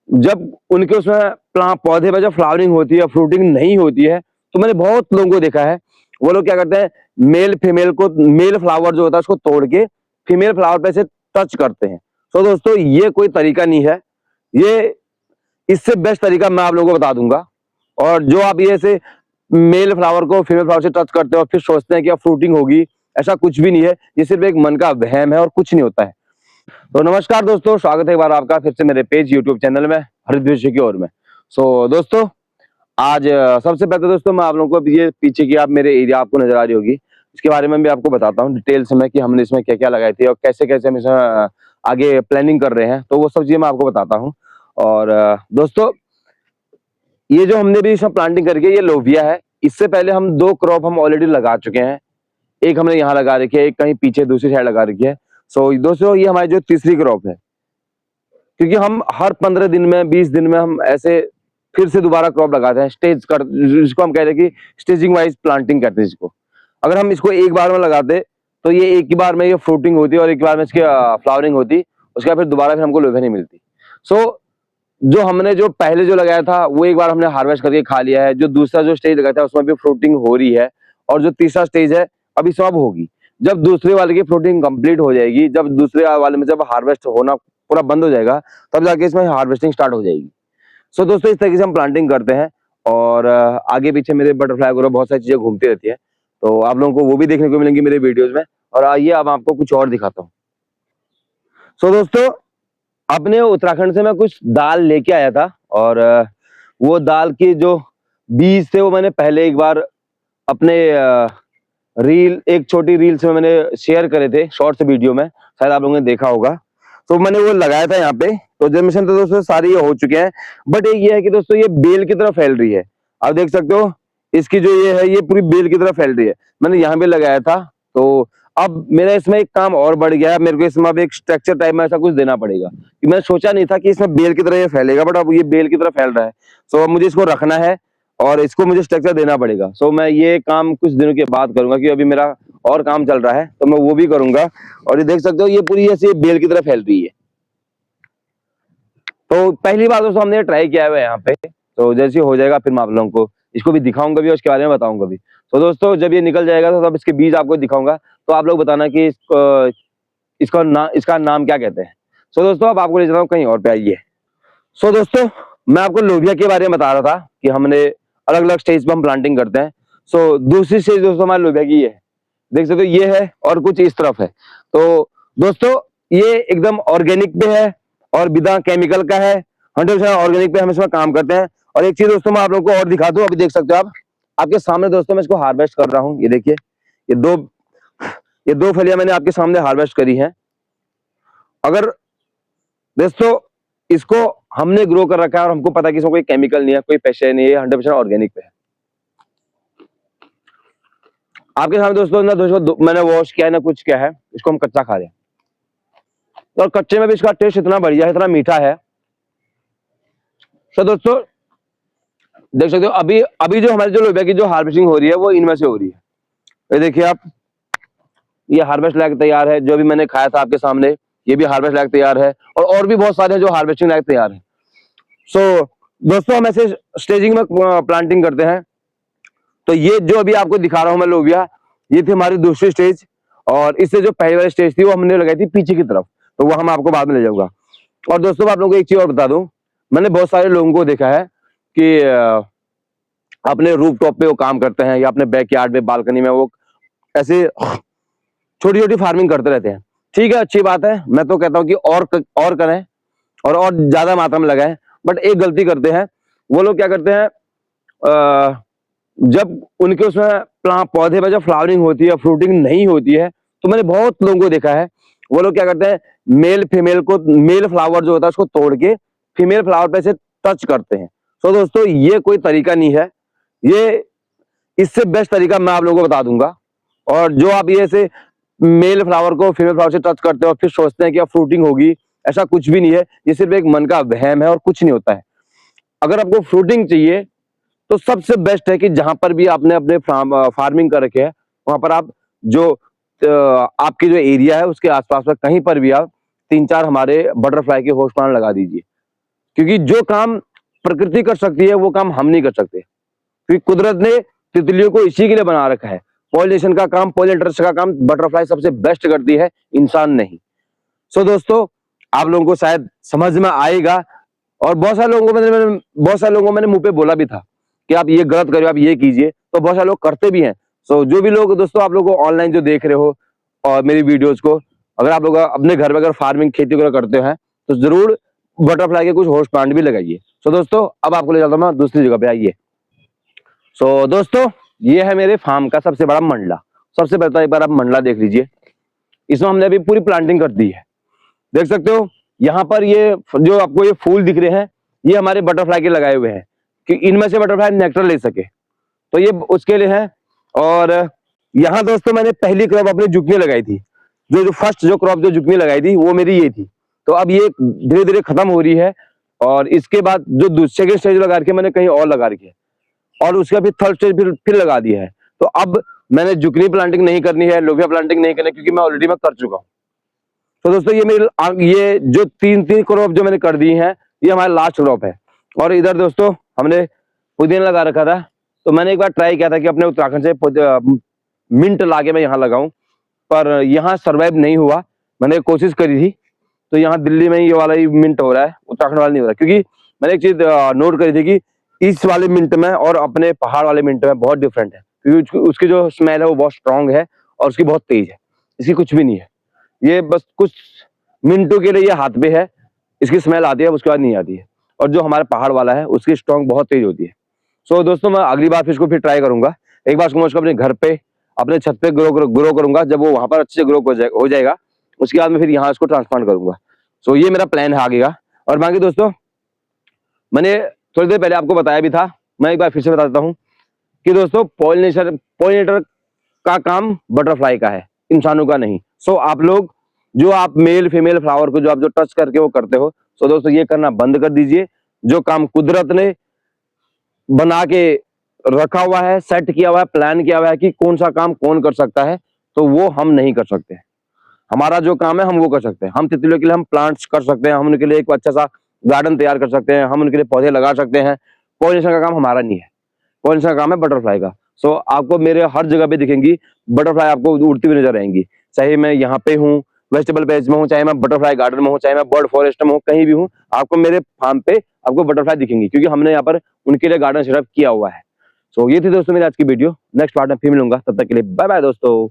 जब उनके उसमें पौधे में जब फ्लावरिंग होती है, फ्रूटिंग नहीं होती है, तो मैंने बहुत लोगों को देखा है, वो लोग क्या करते हैं, मेल फ्लावर जो होता है उसको तोड़ के फीमेल फ्लावर पे से टच करते हैं। तो दोस्तों ये कोई तरीका नहीं है, ये इससे बेस्ट तरीका मैं आप लोगों को बता दूंगा। और जो आप ये से मेल फ्लावर को फीमेल फ्लावर से टच करते हो और फिर सोचते हैं कि अब फ्रूटिंग होगी, ऐसा कुछ भी नहीं है, ये सिर्फ एक मन का वहम है और कुछ नहीं होता है। तो नमस्कार दोस्तों, स्वागत है एक बार आपका फिर से मेरे पेज यूट्यूब चैनल में हरित विषय की ओर में। दोस्तों आज सबसे पहले दोस्तों मैं आप लोगों को ये पीछे की आप मेरे एरिया आपको नजर आ रही होगी, इसके बारे में भी आपको बताता हूँ डिटेल्स में कि हमने इसमें क्या क्या लगाई थी और कैसे कैसे हम इसमें आगे प्लानिंग कर रहे हैं, तो वो सब चीजें मैं आपको बताता हूँ। और दोस्तों ये जो हमने भी इसमें प्लांटिंग करके ये लोबिया है, इससे पहले हम 2 क्रॉप हम ऑलरेडी लगा चुके हैं। एक हमने यहाँ लगा रखी है, एक कहीं पीछे दूसरी साइड लगा रखी है। दोस्तों ये हमारी जो तीसरी क्रॉप है, क्योंकि हम हर 15 दिन में 20 दिन में हम ऐसे फिर से दोबारा क्रॉप लगाते हैं, जिसको हम कह रहे हैं कि स्टेजिंग वाइज प्लांटिंग करते हैं इसको। अगर हम इसको एक बार में लगाते तो ये एक ही बार में ये फ्रूटिंग होती और एक ही बार में इसकी फ्लावरिंग होती, उसके बाद फिर दोबारा फिर हमको लोबिया नहीं मिलती। जो हमने जो पहले जो लगाया था वो एक बार हमने हार्वेस्ट करके खा लिया है। जो दूसरा जो स्टेज लगाया था उसमें भी फ्रूटिंग हो रही है, और जो तीसरा स्टेज है अभी सब होगी। जब दूसरे वाले की फ्रूटिंग कंप्लीट हो जाएगी, जब दूसरे वाले में जब हार्वेस्ट होना पूरा बंद हो जाएगा, तब जाके इसमें हार्वेस्टिंग स्टार्ट हो जाएगी। दोस्तों इस तरीके से हम प्लांटिंग करते हैं, और आगे पीछे मेरे बटरफ्लाई वगैरह बहुत सारी चीजें घूमती रहती है, तो आप लोगों को वो भी देखने को मिलेंगी मेरे वीडियोज में। और आइए अब आपको कुछ और दिखाता हूँ। दोस्तों अपने उत्तराखंड से मैं कुछ दाल लेके आया था, और वो दाल के जो बीज थे वो मैंने पहले एक बार अपने एक छोटी रील्स में मैंने शेयर करे थे, शॉर्ट्स वीडियो में, शायद आप लोगों ने देखा होगा। तो मैंने वो लगाया था यहाँ पे। तो जनरेशन तो दोस्तों सारी ये हो चुके हैं, बट एक ये है कि दोस्तों ये बेल की तरफ फैल रही है। आप देख सकते हो इसकी जो ये है ये पूरी बेल की तरफ फैल रही है। मैंने यहाँ पे लगाया था, तो अब मेरा इसमें एक काम और बढ़ गया है, मेरे को इसमें अब एक स्ट्रक्चर टाइप में ऐसा कुछ देना पड़ेगा, कि मैंने सोचा नहीं था कि इसमें बेल की तरह ये फैलेगा, बट अब ये बेल की तरह फैल रहा है। अब मुझे इसको रखना है और इसको मुझे स्ट्रक्चर देना पड़ेगा। मैं ये काम कुछ दिनों के बाद करूंगा, कि अभी मेरा और काम चल रहा है, तो मैं वो भी करूंगा। और ये देख सकते हो ये पूरी ऐसी बेल की तरह फैल रही है। तो पहली बार दोस्तों हमने ट्राई किया है यहाँ पे, तो जैसे हो जाएगा फिर मैं आप लोगों को इसको भी दिखाऊंगा भी और इसके बारे में बताऊंगा भी। तो दोस्तों जब ये निकल जाएगा तो तब इसके बीज आपको दिखाऊंगा, तो आप लोग बताना कि इसका नाम क्या कहते हैं। दोस्तों अब आपको ले जाता हूँ कहीं और पे, आइए। दोस्तों मैं आपको लोबिया के बारे में बता रहा था कि हमने अलग अलग स्टेज पे हम प्लांटिंग करते हैं। दूसरी स्टेज दोस्तों हमारे लोबिया की है, देख सकते हो ये है और कुछ इस तरफ है। तो दोस्तों ये एकदम ऑर्गेनिक पे है और बिना केमिकल का है, 100% ऑर्गेनिक पे हम इसमें काम करते हैं। और एक चीज दोस्तों मैं आप लोगों को और दिखा दूं, अभी देख सकते हो आप आपके सामने दोस्तों मैं इसको हार्वेस्ट कर रहा हूँ। ये देखिए ये दो फलियां मैंने आपके सामने हार्वेस्ट करी हैं। अगर दोस्तों इसको हमने ग्रो कर रखा है और हमको पता है कि इसमें कोई केमिकल नहीं है, कोई पेस्टिसाइड नहीं है, 100% ऑर्गेनिक पे है। आपके सामने दोस्तों ना मैंने वॉश किया है ना कुछ किया है, इसको हम कच्चा खा रहे हैं। और कच्चे में भी इसका टेस्ट इतना बढ़िया है, इतना मीठा है। दोस्तों देख सकते हो अभी जो हमारी जो लोबिया की जो हार्वेस्टिंग हो रही है वो इनमें से हो रही है। ये देखिए आप, ये हार्वेस्ट लायक तैयार है। जो भी मैंने खाया था आपके सामने ये भी हार्वेस्ट लायक तैयार है, और भी बहुत सारे हैं जो हार्वेस्टिंग लायक तैयार है। दोस्तों हम ऐसे स्टेजिंग में प्लांटिंग करते हैं। तो ये जो अभी आपको दिखा रहा हूं मैं लोबिया, ये थी हमारी दूसरी स्टेज, और इससे जो पहली वाली स्टेज थी वो हमने लगाई थी पीछे की तरफ, तो वो हम आपको बाद में ले जाऊंगा। और दोस्तों आप लोगों को एक चीज और बता दूं, मैंने बहुत सारे लोगों को देखा है कि अपने रूफ टॉप पे वो काम करते हैं या अपने बैकयार्ड में बालकनी में वो ऐसे छोटी छोटी फार्मिंग करते रहते हैं। ठीक है, अच्छी बात है, मैं तो कहता हूँ कि और करें और ज्यादा मात्रा में लगाएं। बट एक गलती करते हैं वो लोग, क्या करते हैं, जब उनके उसमें पौधे में जब फ्लावरिंग होती है, फ्रूटिंग नहीं होती है, तो मैंने बहुत लोगों को देखा है वो लोग क्या करते हैं, मेल फ्लावर जो होता है उसको तोड़ के फीमेल फ्लावर पे से टच करते हैं। दोस्तों ये कोई तरीका नहीं है, ये इससे बेस्ट तरीका मैं आप लोगों को बता दूंगा। और जो आप ये से मेल फ्लावर को फीमेल फ्लावर से टच करते हो और फिर सोचते हैं कि अब फ्रूटिंग होगी, ऐसा कुछ भी नहीं है, ये सिर्फ एक मन का वहम है और कुछ नहीं होता है। अगर आपको फ्रूटिंग चाहिए तो सबसे बेस्ट है कि जहां पर भी आपने अपने फार्मिंग कर रखे है, वहां पर आप जो आपके जो एरिया है उसके आसपास में कहीं पर भी आप 3-4 हमारे बटरफ्लाई के होस्ट प्लांट लगा दीजिए। क्योंकि जो काम प्रकृति कर सकती है वो काम हम नहीं कर सकते, क्योंकि कुदरत ने तितलियों को इसी के लिए बना रखा है। पॉलिनेशन का काम, पॉलिनेटर्स का काम बटरफ्लाई सबसे बेस्ट करती है, इंसान नहीं। सो दोस्तों, आप लोगों को शायद समझ में आएगा, और बहुत सारे लोगों को मैंने मुंह पे बोला भी था कि आप ये गलत करो, आप ये कीजिए, तो बहुत सारे लोग करते भी हैं। सो जो भी लोग दोस्तों आप लोग ऑनलाइन जो देख रहे हो और मेरी वीडियोस को, अगर आप लोग अपने घर में अगर फार्मिंग खेती वगैरह करते हैं तो जरूर बटरफ्लाई के कुछ होस्ट प्लांट भी लगाइए। सो दोस्तों, अब आपको ले जाता हूं मैं दूसरी जगह पे, आइए। सो दोस्तों, ये है मेरे फार्म का सबसे बड़ा मंडला। सबसे पहले तो एक बार आप मंडला देख लीजिए। इसमें हमने अभी पूरी प्लांटिंग कर दी है, देख सकते हो। यहाँ पर ये जो आपको ये फूल दिख रहे हैं, ये हमारे बटरफ्लाई के लगाए हुए हैं कि इनमें से बटरफ्लाई नेक्टर ले सके, तो ये उसके लिए है। और यहाँ दोस्तों मैंने पहली क्रॉप अपनी जुकनी लगाई थी, जो फर्स्ट जो क्रॉप जो जुकनी लगाई थी वो मेरी ये थी। तो अब ये धीरे धीरे खत्म हो रही है, और इसके बाद जो सेकेंड स्टेज लगा रखी है मैंने कहीं और लगा रखी है, और उसका फिर थर्ड स्टेज फिर लगा दिया है। तो अब मैंने जुकनी प्लांटिंग नहीं करनी है, लोबिया प्लांटिंग नहीं करनी है, क्योंकि मैं ऑलरेडी मैं कर चुका हूँ। तो दोस्तों ये जो तीन क्रॉप जो मैंने कर दी है, ये हमारा लास्ट क्रॉप है। और इधर दोस्तों हमने पुदीना लगा रखा था, तो मैंने एक बार ट्राई किया था कि अपने उत्तराखंड से मिंट लाके मैं यहाँ लगाऊं, पर यहाँ सरवाइव नहीं हुआ। मैंने कोशिश करी थी, तो यहाँ दिल्ली में ये वाला ही मिंट हो रहा है, उत्तराखंड वाला नहीं हो रहा। क्योंकि मैंने एक चीज नोट करी थी कि इस वाले मिंट में और अपने पहाड़ वाले मिंट में बहुत डिफरेंट है, क्योंकि उसकी जो स्मेल है वो बहुत स्ट्रांग है और उसकी बहुत तेज है, इसकी कुछ भी नहीं है। ये बस कुछ मिनटों के लिए ये हाथ पे है, इसकी स्मेल आती है, उसके बाद नहीं आती है। और जो हमारे पहाड़ वाला है उसकी स्ट्रांग बहुत तेज होती है। सो दोस्तों, मैं अगली बार इसको फिर ट्राई करूंगा। एक बार मैं उसको अपने घर पे, अपने छत पे ग्रो करूंगा। जब वो वहां पर अच्छे से ग्रो हो जाएगा, उसके बाद मैं फिर यहाँ इसको ट्रांसप्लांट करूंगा। सो ये मेरा प्लान है आगे का। और बाकी दोस्तों, मैंने थोड़ी देर पहले आपको बताया भी था, मैं एक बार फिर से बता देता हूँ कि दोस्तों पॉलिनेटर का काम बटरफ्लाई का है, इंसानों का नहीं। सो आप लोग जो आप मेल फीमेल फ्लावर को जो आप जो टच करके वो करते हो, सो दोस्तों ये करना बंद कर दीजिए। जो काम कुदरत ने बना के रखा हुआ है, सेट किया हुआ है, प्लान किया हुआ है कि कौन सा काम कौन कर सकता है, तो वो हम नहीं कर सकते। हमारा जो काम है हम वो कर सकते हैं। हम तितलियों के लिए हम प्लांट्स कर सकते हैं, हम उनके लिए एक अच्छा सा गार्डन तैयार कर सकते हैं, हम उनके लिए पौधे लगा सकते हैं। पॉलिनेशन का काम हमारा नहीं है, पॉलिनेशन का काम है बटरफ्लाई का। सो आपको मेरे हर जगह पे दिखेंगी बटरफ्लाई, आपको उड़ती हुई नजर आएंगी। चाहे मैं यहाँ पे हूँ वेजिटेबल बेज में हूँ, चाहे मैं बटरफ्लाई गार्डन में हूँ, चाहे मैं बर्ड फॉरेस्ट में हूँ, कहीं भी हूँ, आपको मेरे फार्म पे आपको बटरफ्लाई दिखेंगी, क्योंकि हमने यहाँ पर उनके लिए गार्डन सेटअप किया हुआ है। सो ये थी दोस्तों मेरी आज की वीडियो। नेक्स्ट पार्ट में फिर मिलूंगा, तब तक के लिए बाय बाय दोस्तों।